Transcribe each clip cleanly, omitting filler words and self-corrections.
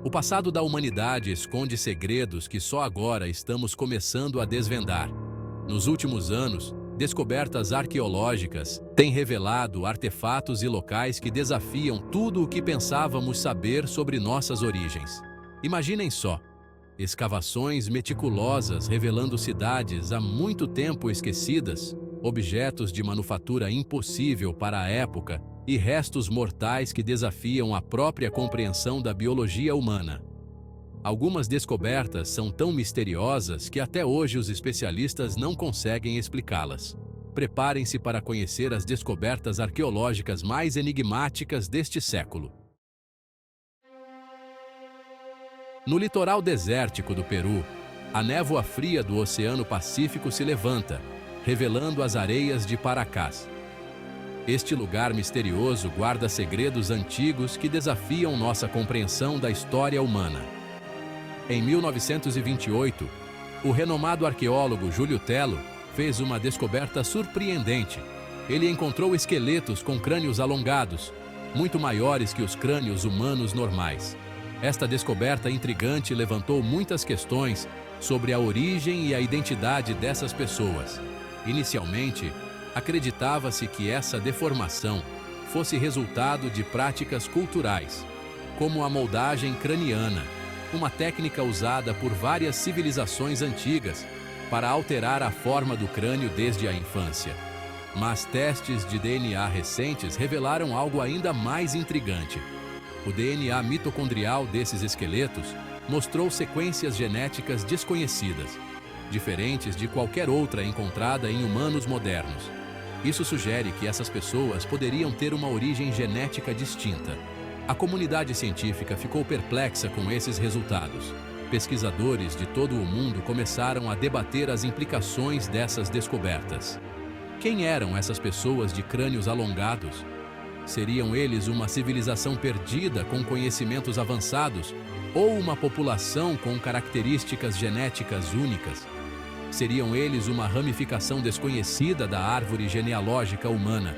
O passado da humanidade esconde segredos que só agora estamos começando a desvendar. Nos últimos anos, descobertas arqueológicas têm revelado artefatos e locais que desafiam tudo o que pensávamos saber sobre nossas origens. Imaginem só: escavações meticulosas revelando cidades há muito tempo esquecidas, objetos de manufatura impossível para a época e restos mortais que desafiam a própria compreensão da biologia humana. Algumas descobertas são tão misteriosas que até hoje os especialistas não conseguem explicá-las. Preparem-se para conhecer as descobertas arqueológicas mais enigmáticas deste século. No litoral desértico do Peru, a névoa fria do Oceano Pacífico se levanta, revelando as areias de Paracás. Este lugar misterioso guarda segredos antigos que desafiam nossa compreensão da história humana. Em 1928, o renomado arqueólogo Júlio Tello fez uma descoberta surpreendente. Ele encontrou esqueletos com crânios alongados, muito maiores que os crânios humanos normais. Esta descoberta intrigante levantou muitas questões sobre a origem e a identidade dessas pessoas. Inicialmente, acreditava-se que essa deformação fosse resultado de práticas culturais, como a moldagem craniana, uma técnica usada por várias civilizações antigas para alterar a forma do crânio desde a infância. Mas testes de DNA recentes revelaram algo ainda mais intrigante. O DNA mitocondrial desses esqueletos mostrou sequências genéticas desconhecidas, diferentes de qualquer outra encontrada em humanos modernos. Isso sugere que essas pessoas poderiam ter uma origem genética distinta. A comunidade científica ficou perplexa com esses resultados. Pesquisadores de todo o mundo começaram a debater as implicações dessas descobertas. Quem eram essas pessoas de crânios alongados? Seriam eles uma civilização perdida com conhecimentos avançados ou uma população com características genéticas únicas? Seriam eles uma ramificação desconhecida da árvore genealógica humana?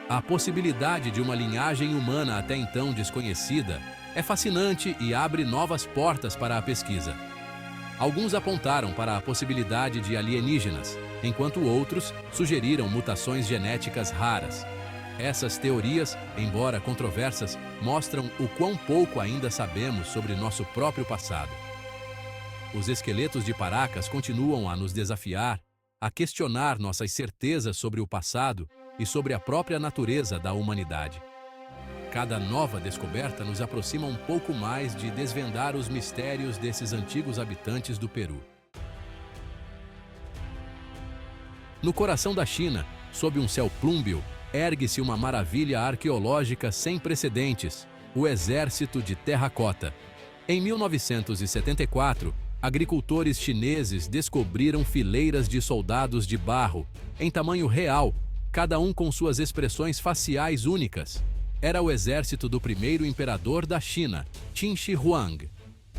A possibilidade de uma linhagem humana até então desconhecida é fascinante e abre novas portas para a pesquisa. Alguns apontaram para a possibilidade de alienígenas, enquanto outros sugeriram mutações genéticas raras. Essas teorias, embora controversas, mostram o quão pouco ainda sabemos sobre nosso próprio passado. Os esqueletos de Paracas continuam a nos desafiar, a questionar nossas certezas sobre o passado e sobre a própria natureza da humanidade. Cada nova descoberta nos aproxima um pouco mais de desvendar os mistérios desses antigos habitantes do Peru. No coração da China, sob um céu plúmbeo, ergue-se uma maravilha arqueológica sem precedentes: o Exército de Terracota. Em 1974, agricultores chineses descobriram fileiras de soldados de barro, em tamanho real, cada um com suas expressões faciais únicas. Era o exército do primeiro imperador da China, Qin Shi Huang.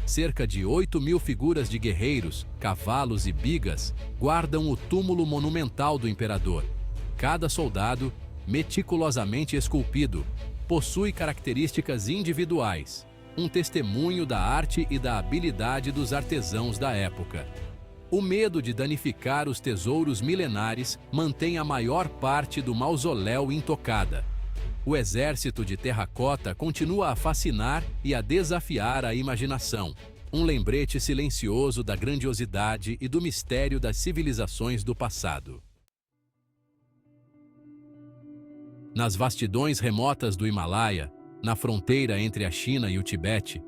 Cerca de 8.000 figuras de guerreiros, cavalos e bigas guardam o túmulo monumental do imperador. Cada soldado, meticulosamente esculpido, possui características individuais, um testemunho da arte e da habilidade dos artesãos da época. O medo de danificar os tesouros milenares mantém a maior parte do mausoléu intocada. O exército de terracota continua a fascinar e a desafiar a imaginação, um lembrete silencioso da grandiosidade e do mistério das civilizações do passado. Nas vastidões remotas do Himalaia, na fronteira entre a China e o Tibete,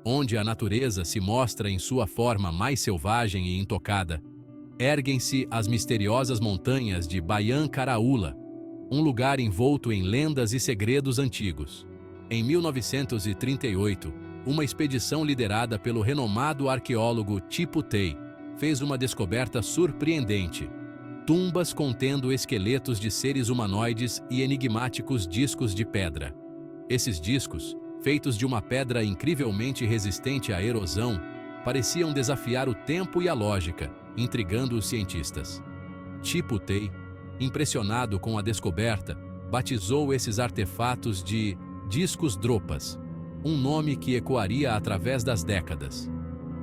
onde a natureza se mostra em sua forma mais selvagem e intocada, erguem-se as misteriosas montanhas de Bayan Karaula, um lugar envolto em lendas e segredos antigos. Em 1938, uma expedição liderada pelo renomado arqueólogo Chipu Tei fez uma descoberta surpreendente: tumbas contendo esqueletos de seres humanoides e enigmáticos discos de pedra. Esses discos, feitos de uma pedra incrivelmente resistente à erosão, pareciam desafiar o tempo e a lógica, intrigando os cientistas. Chipu Tei, impressionado com a descoberta, batizou esses artefatos de discos dropas. um nome que ecoaria através das décadas.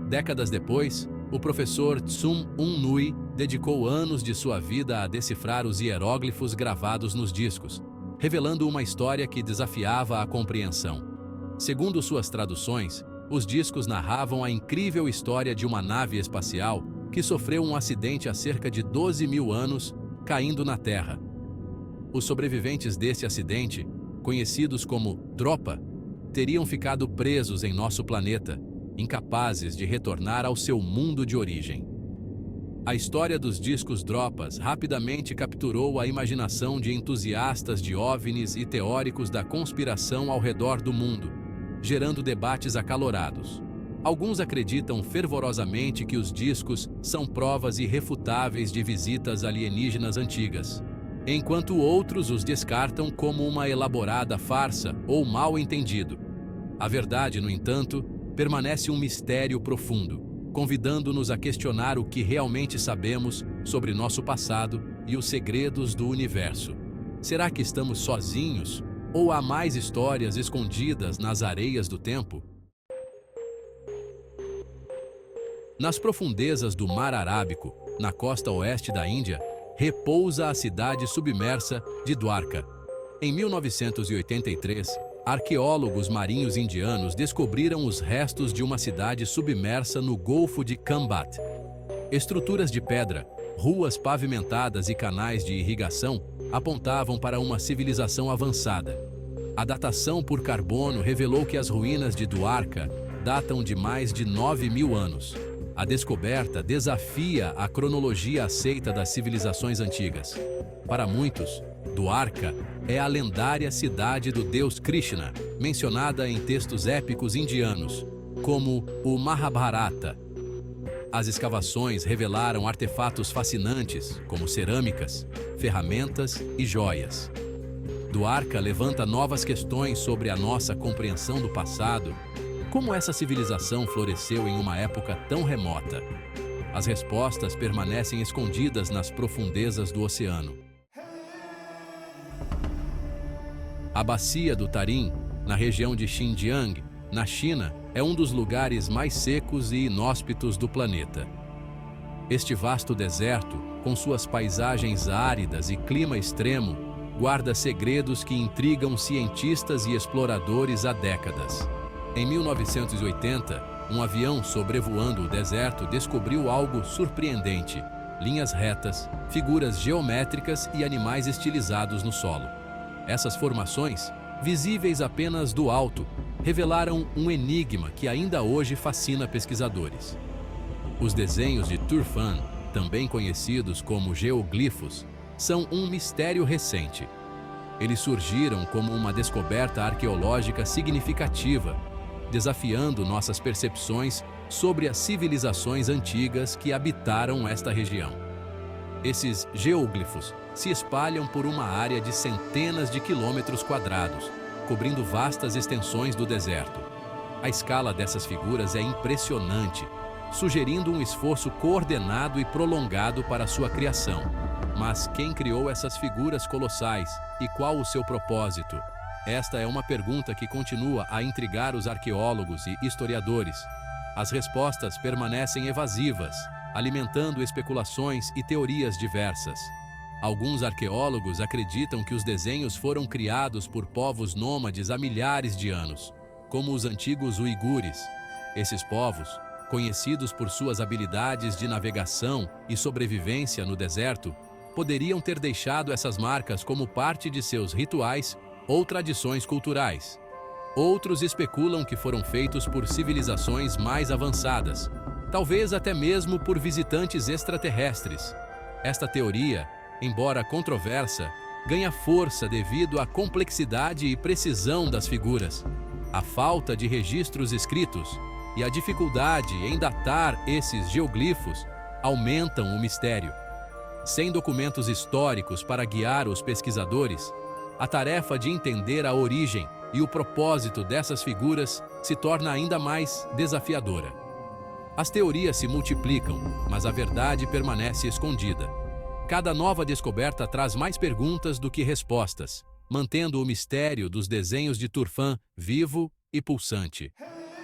Décadas depois, o professor Tsum Un-Nui dedicou anos de sua vida a decifrar os hieróglifos gravados nos discos, revelando uma história que desafiava a compreensão. Segundo suas traduções, os discos narravam a incrível história de uma nave espacial que sofreu um acidente há cerca de 12.000 anos, caindo na Terra. Os sobreviventes desse acidente, conhecidos como Dropa, teriam ficado presos em nosso planeta, incapazes de retornar ao seu mundo de origem. A história dos discos Dropas rapidamente capturou a imaginação de entusiastas de OVNIs e teóricos da conspiração ao redor do mundo, gerando debates acalorados. Alguns acreditam fervorosamente que os discos são provas irrefutáveis de visitas alienígenas antigas, enquanto outros os descartam como uma elaborada farsa ou mal-entendido. A verdade, no entanto, permanece um mistério profundo, convidando-nos a questionar o que realmente sabemos sobre nosso passado e os segredos do universo. Será que estamos sozinhos ou há mais histórias escondidas nas areias do tempo? Nas profundezas do Mar Arábico, na costa oeste da Índia, repousa a cidade submersa de Dwarka. Em 1983, arqueólogos marinhos indianos descobriram os restos de uma cidade submersa no Golfo de Khambat. Estruturas de pedra, ruas pavimentadas e canais de irrigação apontavam para uma civilização avançada. A datação por carbono revelou que as ruínas de Dwarka datam de mais de 9.000 anos. A descoberta desafia a cronologia aceita das civilizações antigas. Para muitos, Dwarka é a lendária cidade do deus Krishna, mencionada em textos épicos indianos, como o Mahabharata. As escavações revelaram artefatos fascinantes, como cerâmicas, ferramentas e joias. Dwarka levanta novas questões sobre a nossa compreensão do passado. Como essa civilização floresceu em uma época tão remota? As respostas permanecem escondidas nas profundezas do oceano. A bacia do Tarim, na região de Xinjiang, na China, é um dos lugares mais secos e inóspitos do planeta. Este vasto deserto, com suas paisagens áridas e clima extremo, guarda segredos que intrigam cientistas e exploradores há décadas. Em 1980, um avião sobrevoando o deserto descobriu algo surpreendente: linhas retas, figuras geométricas e animais estilizados no solo. Essas formações, visíveis apenas do alto, revelaram um enigma que ainda hoje fascina pesquisadores. Os desenhos de Turfan, também conhecidos como geoglifos, são um mistério recente. Eles surgiram como uma descoberta arqueológica significativa, desafiando nossas percepções sobre as civilizações antigas que habitaram esta região. Esses geoglifos se espalham por uma área de centenas de quilômetros quadrados, cobrindo vastas extensões do deserto. A escala dessas figuras é impressionante, sugerindo um esforço coordenado e prolongado para sua criação. Mas quem criou essas figuras colossais e qual o seu propósito? Esta é uma pergunta que continua a intrigar os arqueólogos e historiadores. As respostas permanecem evasivas, alimentando especulações e teorias diversas. Alguns arqueólogos acreditam que os desenhos foram criados por povos nômades há milhares de anos, como os antigos uigures. Esses povos, conhecidos por suas habilidades de navegação e sobrevivência no deserto, poderiam ter deixado essas marcas como parte de seus rituais ou tradições culturais. Outros especulam que foram feitos por civilizações mais avançadas, talvez até mesmo por visitantes extraterrestres. Esta teoria, embora controversa, ganha força devido à complexidade e precisão das figuras, a falta de registros escritos e a dificuldade em datar esses geoglifos aumentam o mistério. Sem documentos históricos para guiar os pesquisadores, a tarefa de entender a origem e o propósito dessas figuras se torna ainda mais desafiadora. As teorias se multiplicam, mas a verdade permanece escondida. Cada nova descoberta traz mais perguntas do que respostas, mantendo o mistério dos desenhos de Turfan vivo e pulsante.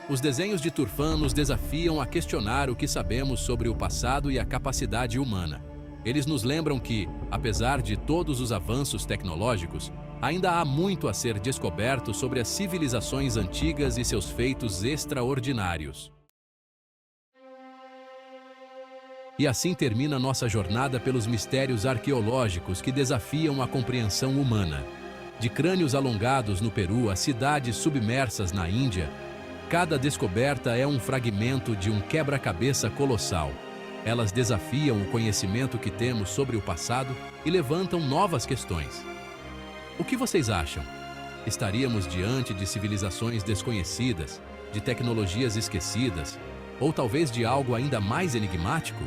Os desenhos de Turfan nos desafiam a questionar o que sabemos sobre o passado e a capacidade humana. Eles nos lembram que, apesar de todos os avanços tecnológicos, ainda há muito a ser descoberto sobre as civilizações antigas e seus feitos extraordinários. E assim termina nossa jornada pelos mistérios arqueológicos que desafiam a compreensão humana. De crânios alongados no Peru a cidades submersas na Índia, cada descoberta é um fragmento de um quebra-cabeça colossal. Elas desafiam o conhecimento que temos sobre o passado e levantam novas questões. O que vocês acham? Estaríamos diante de civilizações desconhecidas, de tecnologias esquecidas, ou talvez de algo ainda mais enigmático?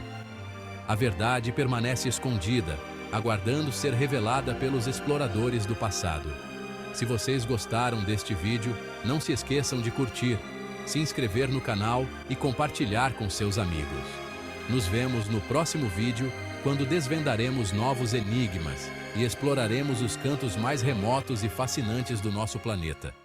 A verdade permanece escondida, aguardando ser revelada pelos exploradores do passado. Se vocês gostaram deste vídeo, não se esqueçam de curtir, se inscrever no canal e compartilhar com seus amigos. Nos vemos no próximo vídeo, quando desvendaremos novos enigmas e exploraremos os cantos mais remotos e fascinantes do nosso planeta.